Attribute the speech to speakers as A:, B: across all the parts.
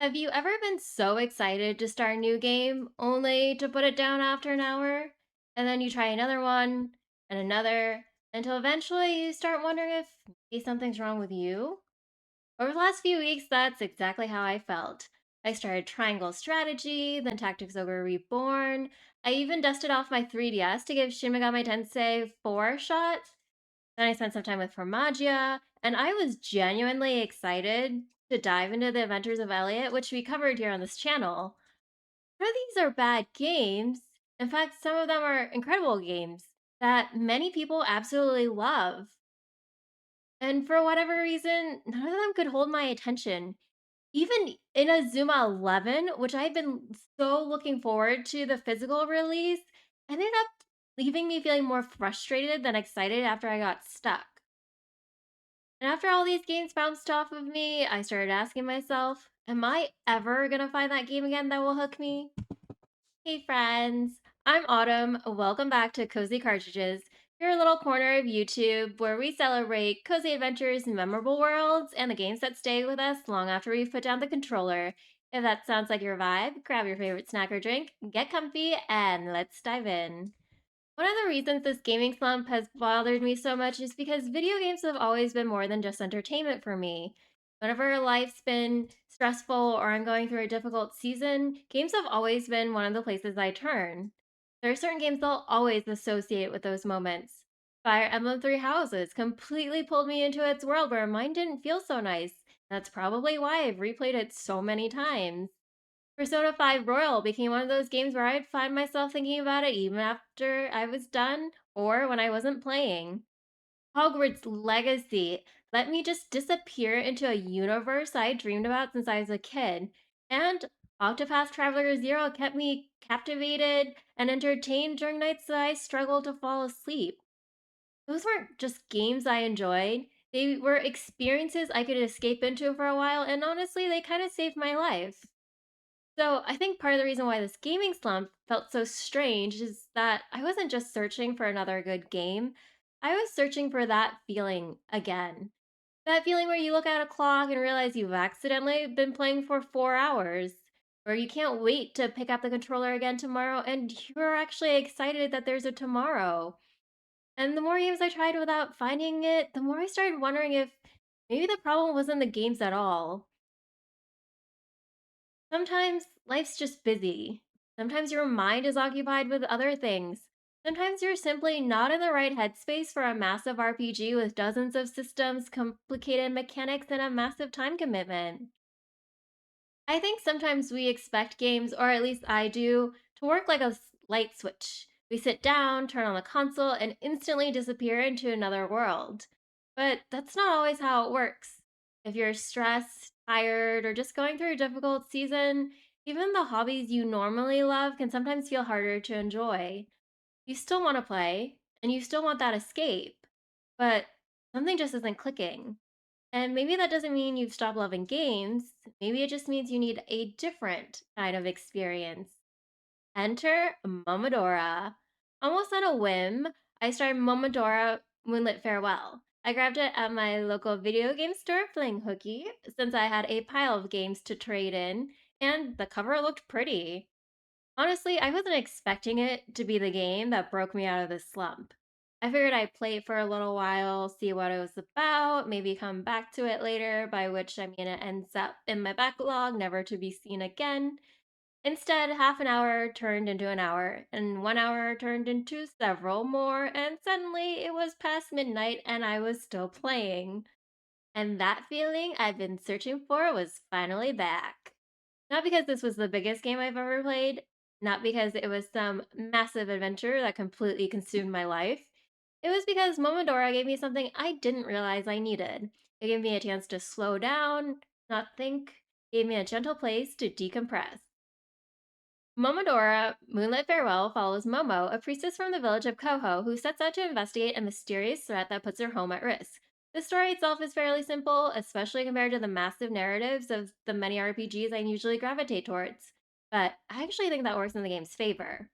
A: Have you ever been so excited to start a new game only to put it down after an hour? And then you try another one and another until eventually you start wondering if maybe something's wrong with you? Over the last few weeks, that's exactly how I felt. I started Triangle Strategy, then Tactics Ogre Reborn. I even dusted off my 3DS to give Shin Megami Tensei 4 a shot. Then I spent some time with Formagia, and I was genuinely excited to dive into the Adventures of Elliot, which we covered here on this channel. None of these are bad games. In fact, some of them are incredible games that many people absolutely love. And for whatever reason, none of them could hold my attention. Even in Azuma 11, which I've been so looking forward to the physical release, ended up leaving me feeling more frustrated than excited after I got stuck. And after all these games bounced off of me, I started asking myself, am I ever gonna find that game again that will hook me? Hey friends, I'm Autumn. Welcome back to Cozy Cartridges, your little corner of YouTube where we celebrate cozy adventures, memorable worlds, and the games that stay with us long after we've put down the controller. If that sounds like your vibe, grab your favorite snack or drink, get comfy, and let's dive in. One of the reasons this gaming slump has bothered me so much is because video games have always been more than just entertainment for me. Whenever life's been stressful or I'm going through a difficult season, games have always been one of the places I turn. There are certain games I'll always associate with those moments. Fire Emblem Three Houses completely pulled me into its world where mine didn't feel so nice. That's probably why I've replayed it so many times. Persona 5 Royal became one of those games where I'd find myself thinking about it even after I was done or when I wasn't playing. Hogwarts Legacy let me just disappear into a universe I had dreamed about since I was a kid. And Octopath Traveler Zero kept me captivated and entertained during nights that I struggled to fall asleep. Those weren't just games I enjoyed, they were experiences I could escape into for a while, and honestly, they kind of saved my life. So, I think part of the reason why this gaming slump felt so strange is that I wasn't just searching for another good game. I was searching for that feeling again. That feeling where you look at a clock and realize you've accidentally been playing for 4 hours, or you can't wait to pick up the controller again tomorrow and you're actually excited that there's a tomorrow. And the more games I tried without finding it, the more I started wondering if maybe the problem wasn't the games at all. Sometimes life's just busy. Sometimes your mind is occupied with other things. Sometimes you're simply not in the right headspace for a massive RPG with dozens of systems, complicated mechanics, and a massive time commitment. I think sometimes we expect games, or at least I do, to work like a light switch. We sit down, turn on the console, and instantly disappear into another world. But that's not always how it works. If you're stressed, tired, or just going through a difficult season, even the hobbies you normally love can sometimes feel harder to enjoy. You still want to play, and you still want that escape, but something just isn't clicking. And maybe that doesn't mean you've stopped loving games. Maybe it just means you need a different kind of experience. Enter Momodora. Almost on a whim, I started Momodora Moonlit Farewell. I grabbed it at my local video game store playing hooky since I had a pile of games to trade in, and the cover looked pretty. Honestly, I wasn't expecting it to be the game that broke me out of this slump. I figured I'd play it for a little while, see what it was about, maybe come back to it later, by which I mean it ends up in my backlog, never to be seen again. Instead, half an hour turned into an hour, and 1 hour turned into several more, and suddenly it was past midnight and I was still playing. And that feeling I've been searching for was finally back. Not because this was the biggest game I've ever played, not because it was some massive adventure that completely consumed my life. It was because Momodora gave me something I didn't realize I needed. It gave me a chance to slow down, not think, gave me a gentle place to decompress. Momodora Moonlit Farewell follows Momo, a priestess from the village of Koho, who sets out to investigate a mysterious threat that puts her home at risk. The story itself is fairly simple, especially compared to the massive narratives of the many RPGs I usually gravitate towards. But I actually think that works in the game's favor.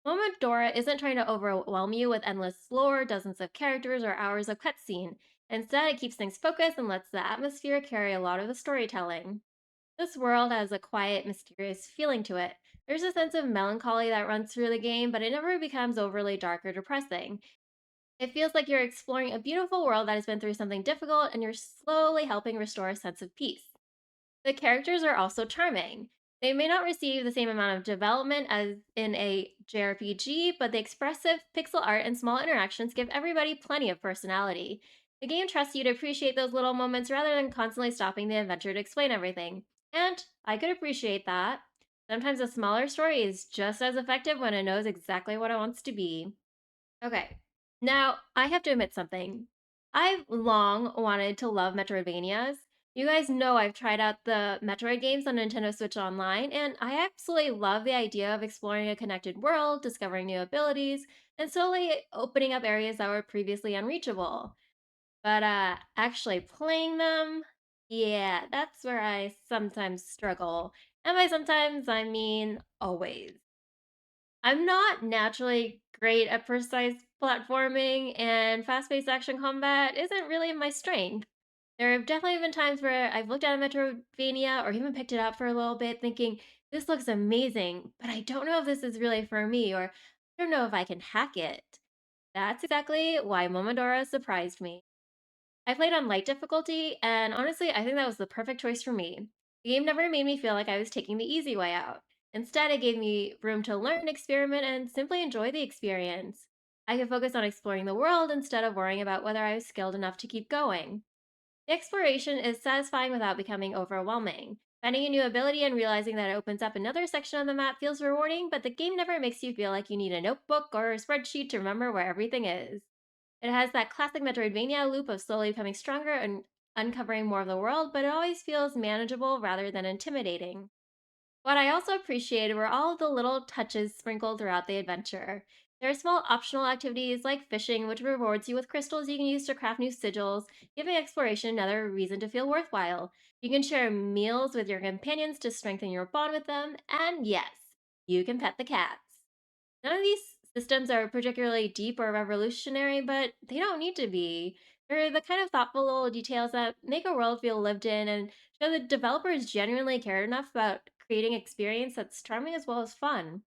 A: Momodora isn't trying to overwhelm you with endless lore, dozens of characters, or hours of cutscene. Instead, it keeps things focused and lets the atmosphere carry a lot of the storytelling. This world has a quiet, mysterious feeling to it. There's a sense of melancholy that runs through the game, but it never becomes overly dark or depressing. It feels like you're exploring a beautiful world that has been through something difficult and you're slowly helping restore a sense of peace. The characters are also charming. They may not receive the same amount of development as in a JRPG, but the expressive pixel art and small interactions give everybody plenty of personality. The game trusts you to appreciate those little moments rather than constantly stopping the adventure to explain everything. And I could appreciate that. Sometimes a smaller story is just as effective when it knows exactly what it wants to be. Okay. Now, I have to admit something. I've long wanted to love Metroidvanias. You guys know I've tried out the Metroid games on Nintendo Switch Online, and I absolutely love the idea of exploring a connected world, discovering new abilities, and slowly opening up areas that were previously unreachable. But actually playing them, yeah, that's where I sometimes struggle. And by sometimes, I mean always. I'm not naturally great at precise platforming, and fast paced action combat isn't really my strength. There have definitely been times where I've looked at a Metroidvania or even picked it up for a little bit thinking, this looks amazing, but I don't know if this is really for me, or I don't know if I can hack it. That's exactly why Momodora surprised me. I played on light difficulty, and honestly, I think that was the perfect choice for me. The game never made me feel like I was taking the easy way out. Instead, it gave me room to learn, experiment, and simply enjoy the experience. I could focus on exploring the world instead of worrying about whether I was skilled enough to keep going. The exploration is satisfying without becoming overwhelming. Finding a new ability and realizing that it opens up another section of the map feels rewarding, but the game never makes you feel like you need a notebook or a spreadsheet to remember where everything is. It has that classic Metroidvania loop of slowly becoming stronger and uncovering more of the world, but it always feels manageable rather than intimidating. What I also appreciated were all of the little touches sprinkled throughout the adventure. There are small optional activities like fishing, which rewards you with crystals you can use to craft new sigils, giving exploration another reason to feel worthwhile. You can share meals with your companions to strengthen your bond with them, and yes, you can pet the cats. None of these systems are particularly deep or revolutionary, but they don't need to be. They're the kind of thoughtful little details that make a world feel lived in and show that developers genuinely cared enough about creating experience that's charming as well as fun.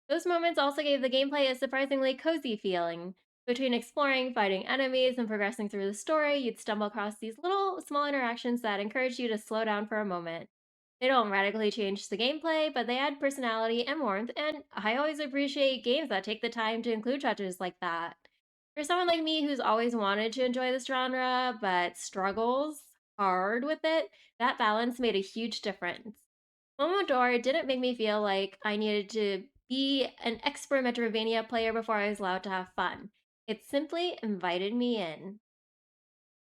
A: Those moments also gave the gameplay a surprisingly cozy feeling. Between exploring, fighting enemies, and progressing through the story, you'd stumble across these little, small interactions that encourage you to slow down for a moment. They don't radically change the gameplay, but they add personality and warmth, and I always appreciate games that take the time to include touches like that. For someone like me who's always wanted to enjoy this genre, but struggles hard with it, that balance made a huge difference. Momodora didn't make me feel like I needed to be an expert Metroidvania player before I was allowed to have fun. It simply invited me in.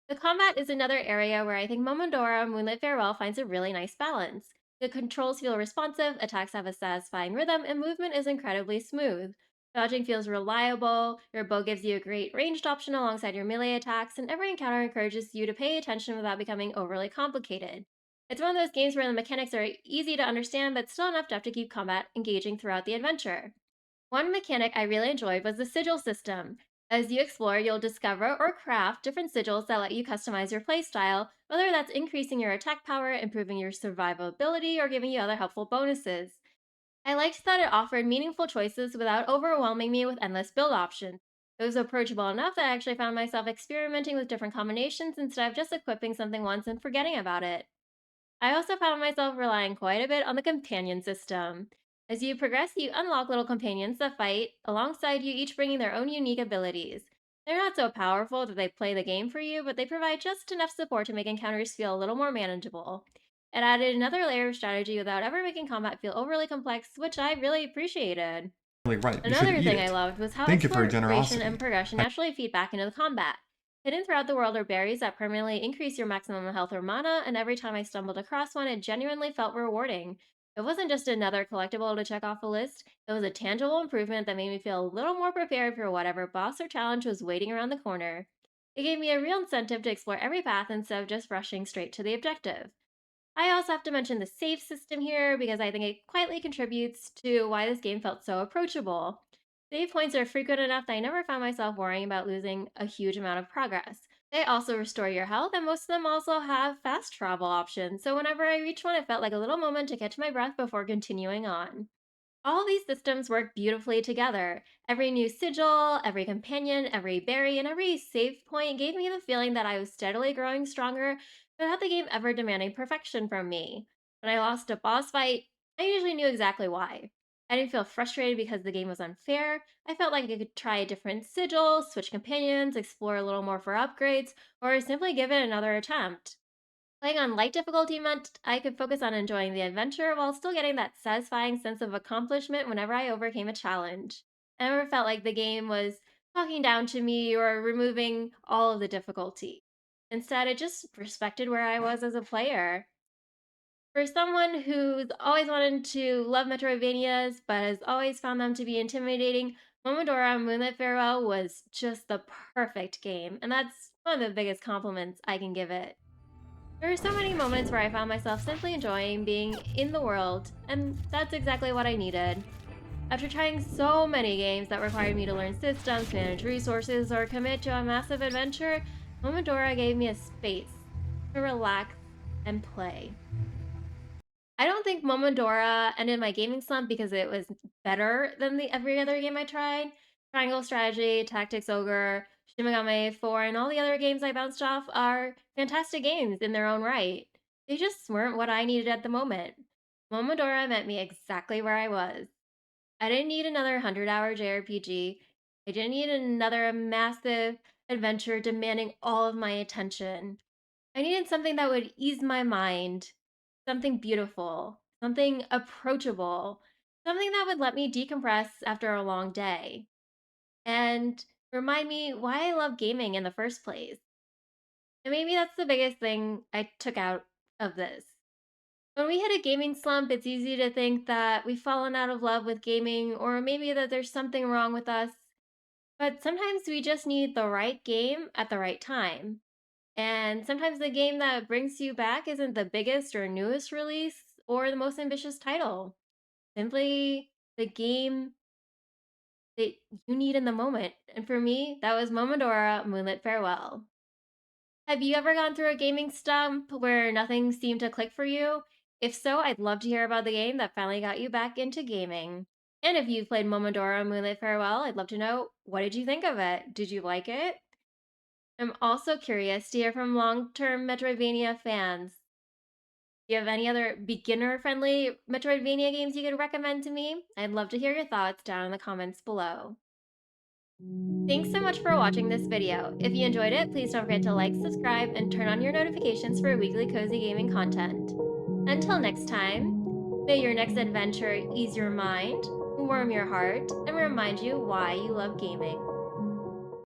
A: The combat is another area where I think Momodora Moonlit Farewell finds a really nice balance. The controls feel responsive, attacks have a satisfying rhythm, and movement is incredibly smooth. Dodging feels reliable, your bow gives you a great ranged option alongside your melee attacks, and every encounter encourages you to pay attention without becoming overly complicated. It's one of those games where the mechanics are easy to understand, but still enough to keep combat engaging throughout the adventure. One mechanic I really enjoyed was the sigil system. As you explore, you'll discover or craft different sigils that let you customize your playstyle, whether that's increasing your attack power, improving your survivability, or giving you other helpful bonuses. I liked that it offered meaningful choices without overwhelming me with endless build options. It was approachable enough that I actually found myself experimenting with different combinations instead of just equipping something once and forgetting about it. I also found myself relying quite a bit on the companion system. As you progress, you unlock little companions that fight alongside you, each bringing their own unique abilities. They're not so powerful that they play the game for you, but they provide just enough support to make encounters feel a little more manageable. It added another layer of strategy without ever making combat feel overly complex, which I really appreciated.
B: Really right. You should
A: Another
B: eat
A: thing I
B: it.
A: loved was how
B: Thank you for your
A: exploration and
B: generosity.
A: progression naturally feed back into the combat. Hidden throughout the world are berries that permanently increase your maximum health or mana, and every time I stumbled across one, it genuinely felt rewarding. It wasn't just another collectible to check off a list, it was a tangible improvement that made me feel a little more prepared for whatever boss or challenge was waiting around the corner. It gave me a real incentive to explore every path instead of just rushing straight to the objective. I also have to mention the save system here because I think it quietly contributes to why this game felt so approachable. Save points are frequent enough that I never found myself worrying about losing a huge amount of progress. They also restore your health, and most of them also have fast travel options. So whenever I reached one, it felt like a little moment to catch my breath before continuing on. All these systems work beautifully together. Every new sigil, every companion, every berry, and every save point gave me the feeling that I was steadily growing stronger without the game ever demanding perfection from me. When I lost a boss fight, I usually knew exactly why. I didn't feel frustrated because the game was unfair. I felt like I could try a different sigil, switch companions, explore a little more for upgrades, or simply give it another attempt. Playing on light difficulty meant I could focus on enjoying the adventure while still getting that satisfying sense of accomplishment whenever I overcame a challenge. I never felt like the game was talking down to me or removing all of the difficulty. Instead, it just respected where I was as a player. For someone who's always wanted to love Metroidvanias but has always found them to be intimidating, Momodora Moonlit Farewell was just the perfect game, and that's one of the biggest compliments I can give it. There are so many moments where I found myself simply enjoying being in the world, and that's exactly what I needed. After trying so many games that required me to learn systems, manage resources, or commit to a massive adventure, Momodora gave me a space to relax and play. I don't think Momodora ended my gaming slump because it was better than the every other game I tried. Triangle Strategy, Tactics Ogre, Shin Megami 4, and all the other games I bounced off are fantastic games in their own right. They just weren't what I needed at the moment. Momodora met me exactly where I was. I didn't need another 100-hour JRPG. I didn't need another massive adventure demanding all of my attention. I needed something that would ease my mind, something beautiful, something approachable, something that would let me decompress after a long day, and remind me why I love gaming in the first place. And maybe that's the biggest thing I took out of this. When we hit a gaming slump, it's easy to think that we've fallen out of love with gaming, or maybe that there's something wrong with us. But sometimes we just need the right game at the right time. And sometimes the game that brings you back isn't the biggest or newest release or the most ambitious title. Simply the game that you need in the moment. And for me, that was Momodora Moonlit Farewell. Have you ever gone through a gaming stump where nothing seemed to click for you? If so, I'd love to hear about the game that finally got you back into gaming. And if you've played Momodora Moonlit Farewell, I'd love to know, what did you think of it? Did you like it? I'm also curious to hear from long-term Metroidvania fans. Do you have any other beginner-friendly Metroidvania games you could recommend to me? I'd love to hear your thoughts down in the comments below. Thanks so much for watching this video. If you enjoyed it, please don't forget to like, subscribe, and turn on your notifications for weekly cozy gaming content. Until next time, may your next adventure ease your mind, warm your heart, and remind you why you love gaming.